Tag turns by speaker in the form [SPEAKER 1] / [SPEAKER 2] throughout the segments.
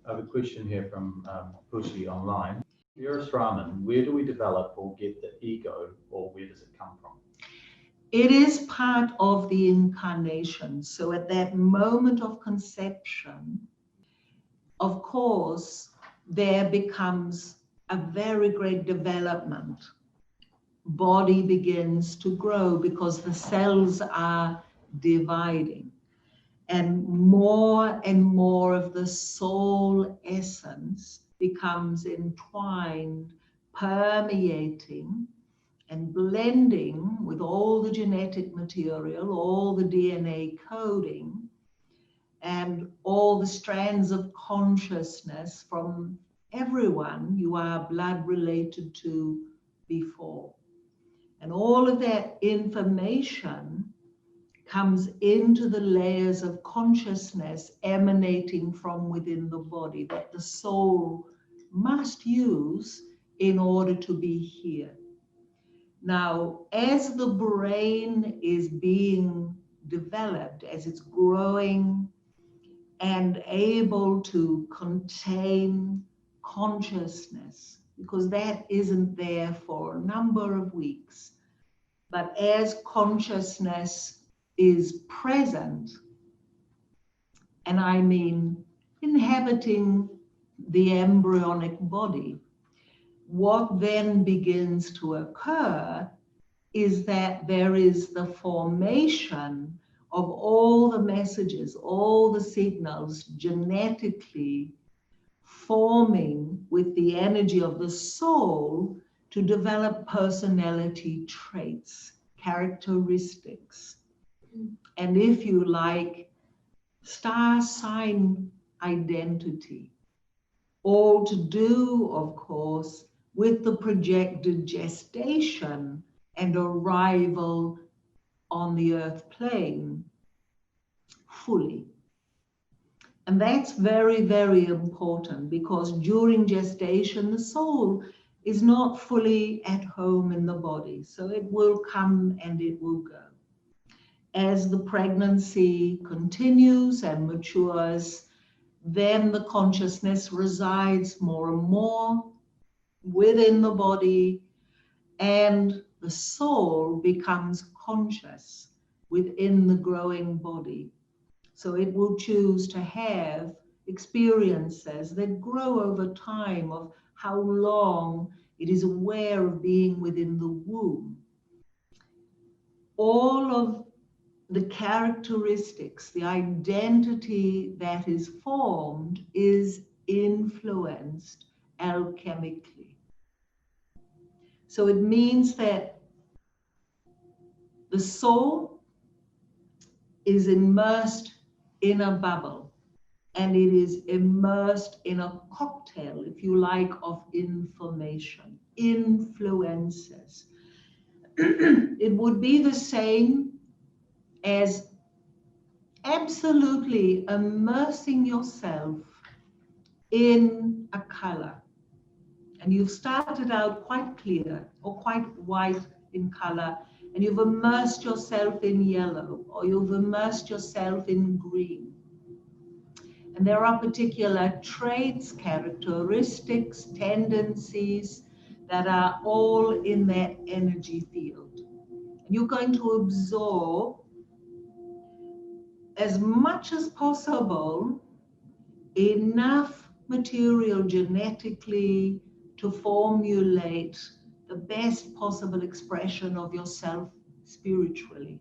[SPEAKER 1] I have a question here from Pushi online. You're a Raman. Where do we develop or get the ego, or where does it come from?
[SPEAKER 2] It is part of the incarnation. So at that moment of conception, of course, there becomes a very great development. Body begins to grow because the cells are dividing. And more of the soul essence becomes entwined, permeating, and blending with all the genetic material, all the DNA coding, and all the strands of consciousness from everyone you are blood related to before. And all of that information comes into the layers of consciousness emanating from within the body that the soul must use in order to be here. Now, as the brain is being developed, as it's growing and able to contain consciousness, because that isn't there for a number of weeks, but as consciousness is present, and I mean inhabiting the embryonic body, what then begins to occur is that there is the formation of all the messages, all the signals genetically forming with the energy of the soul to develop personality traits, characteristics, and if you like, star sign identity. All to do, of course, with the projected gestation and arrival on the earth plane fully. And that's very, very important, because during gestation, the soul is not fully at home in the body. So it will come and it will go. As the pregnancy continues and matures, then the consciousness resides more and more within the body, and the soul becomes conscious within the growing body. So it will choose to have experiences that grow over time of how long it is aware of being within the womb. All of the characteristics, the identity that is formed is influenced alchemically. So it means that the soul is immersed in a bubble, and it is immersed in a cocktail, if you like, of information, influences. It would be the same as absolutely immersing yourself in a color. And you've started out quite clear or quite white in color, and you've immersed yourself in yellow, or you've immersed yourself in green. And there are particular traits, characteristics, tendencies that are all in that energy field. And you're going to absorb as much as possible enough material genetically to formulate the best possible expression of yourself spiritually.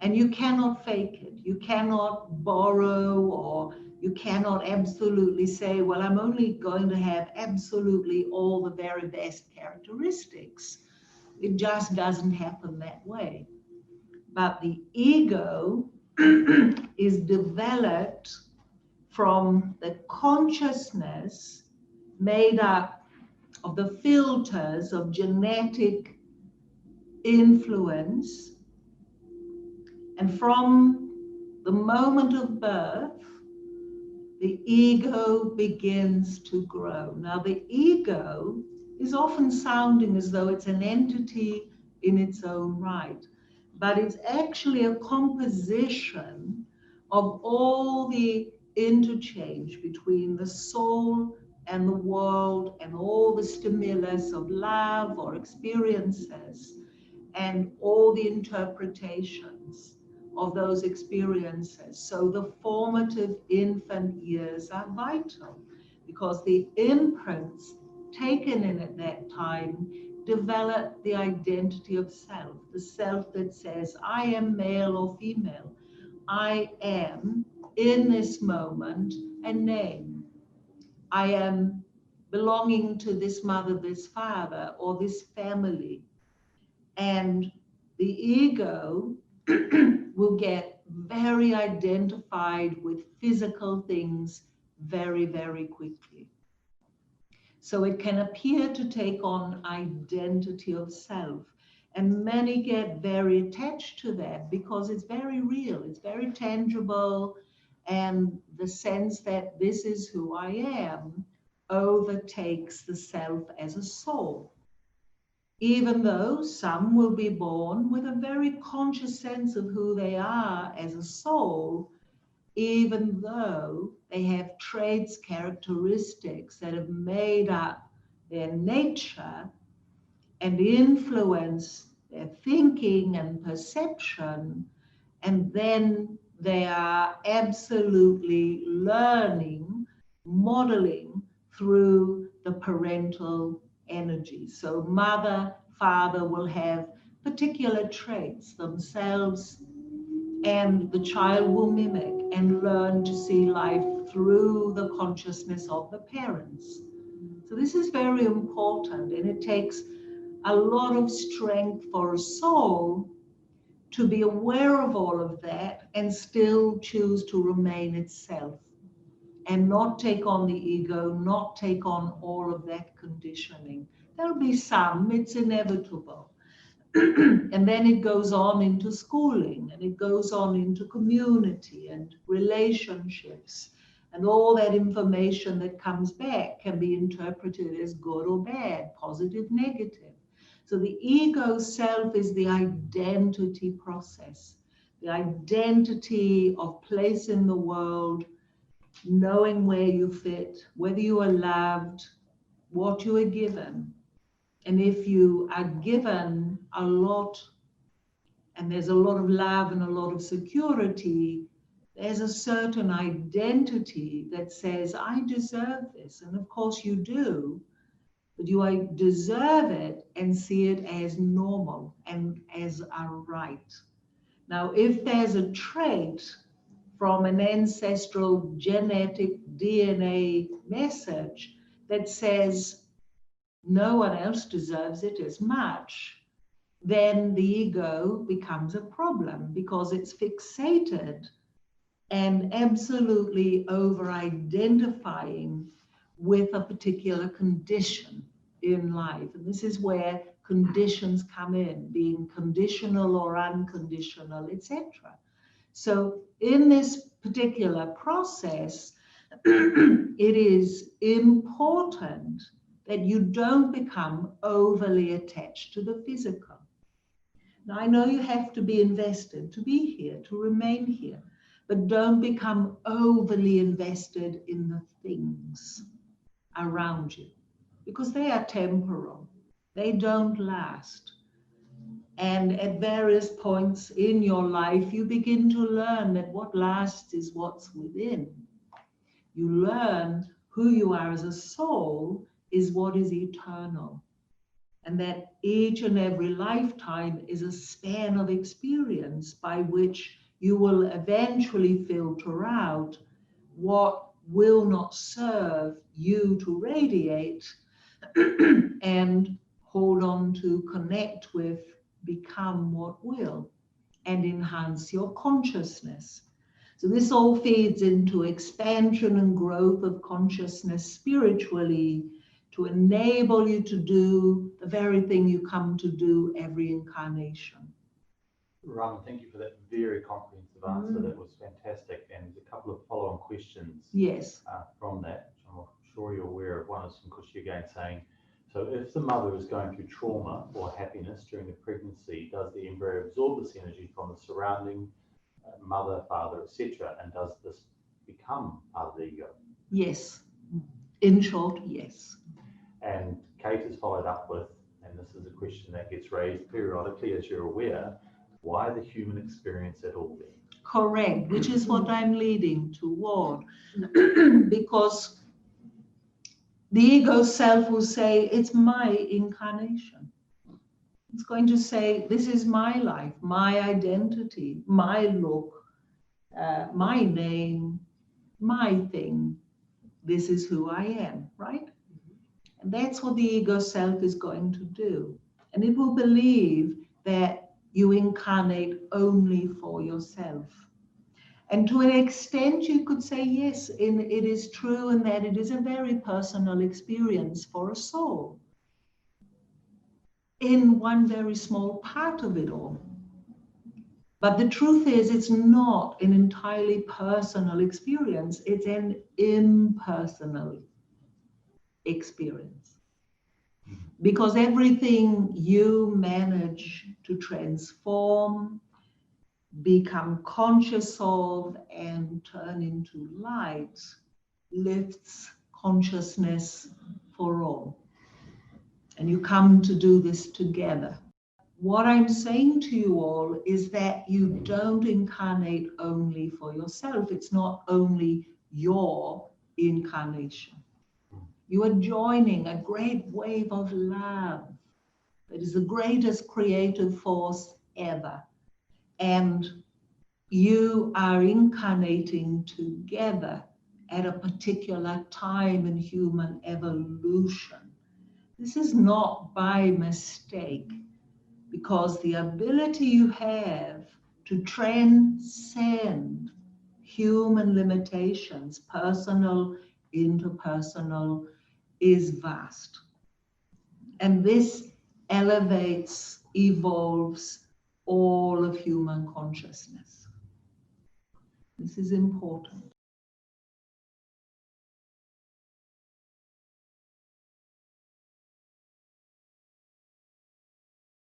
[SPEAKER 2] And you cannot fake it. You cannot borrow, or you cannot absolutely say, well, I'm only going to have absolutely all the very best characteristics. It just doesn't happen that way. But the ego is developed from the consciousness made up of the filters of genetic influence. And from the moment of birth, the ego begins to grow. Now, the ego is often sounding as though it's an entity in its own right, but it's actually a composition of all the interchange between the soul and the world and all the stimulus of love or experiences and all the interpretations of those experiences. So the formative infant years are vital because the imprints taken in at that time develop the identity of self, the self that says, I am male or female. I am, in this moment, a name. I am belonging to this mother, this father, or this family. And the ego will get very identified with physical things very, very quickly. So it can appear to take on identity of self. And many get very attached to that because it's very real, it's very tangible, and the sense that this is who I am overtakes the self as a soul. Even though some will be born with a very conscious sense of who they are as a soul, even though they have traits, characteristics that have made up their nature and influence their thinking and perception, and then they are absolutely learning, modeling through the parental energy. So mother, father will have particular traits themselves, and the child will mimic and learn to see life through the consciousness of the parents. So this is very important, and it takes a lot of strength for a soul to be aware of all of that and still choose to remain itself and not take on the ego, not take on all of that conditioning. There'll be some, it's inevitable. And then it goes on into schooling, and it goes on into community and relationships. And all that information that comes back can be interpreted as good or bad, positive, negative. So the ego self is the identity process, the identity of place in the world, knowing where you fit, whether you are loved, what you are given. And if you are given a lot, and there's a lot of love and a lot of security, there's a certain identity that says, I deserve this. And of course you do, but you deserve it and see it as normal and as a right. Now, if there's a trait from an ancestral genetic DNA message that says, no one else deserves it as much, then the ego becomes a problem because it's fixated and absolutely over-identifying with a particular condition in life. And this is where conditions come in, being conditional or unconditional, etc. So in this particular process, it is important that you don't become overly attached to the physical. Now, I know you have to be invested to be here, to remain here, but don't become overly invested in the things around you because they are temporal. They don't last. And at various points in your life, you begin to learn that what lasts is what's within. You learn who you are as a soul is what is eternal. And that each and every lifetime is a span of experience by which you will eventually filter out what will not serve you to radiate and hold on to, connect with, become what will, and enhance your consciousness. So this all feeds into expansion and growth of consciousness spiritually to enable you to do the very thing you come to do every incarnation.
[SPEAKER 1] Raman, thank you for that very comprehensive answer. That was fantastic. And a couple of follow-on questions from that. I'm sure you're aware of. One is from Kushi again saying, so if the mother is going through trauma or happiness during the pregnancy, does the embryo absorb this energy from the surrounding mother, father, etc.? And does this become part of the ego?
[SPEAKER 2] Yes. In short, yes.
[SPEAKER 1] And Kate has followed up with, and this is a question that gets raised periodically, as you're aware, why the human experience at all then?
[SPEAKER 2] Correct, which is what I'm leading toward. Because the ego self will say, it's my incarnation. It's going to say, this is my life, my identity, my look, my name, my thing. This is who I am, right? And that's what the ego self is going to do. And it will believe that you incarnate only for yourself. And to an extent, you could say, yes, it is true, and that it is a very personal experience for a soul in one very small part of it all. But the truth is, it's not an entirely personal experience. It's an impersonal experience. Because everything you manage to transform, become conscious of, and turn into light lifts consciousness for all. And you come to do this together. What I'm saying to you all is that you don't incarnate only for yourself. It's not only your incarnation. You are joining a great wave of love that is the greatest creative force ever. And you are incarnating together at a particular time in human evolution. This is not by mistake, because the ability you have to transcend human limitations, personal, interpersonal, is vast. And this elevates, evolves all of human consciousness. This is important.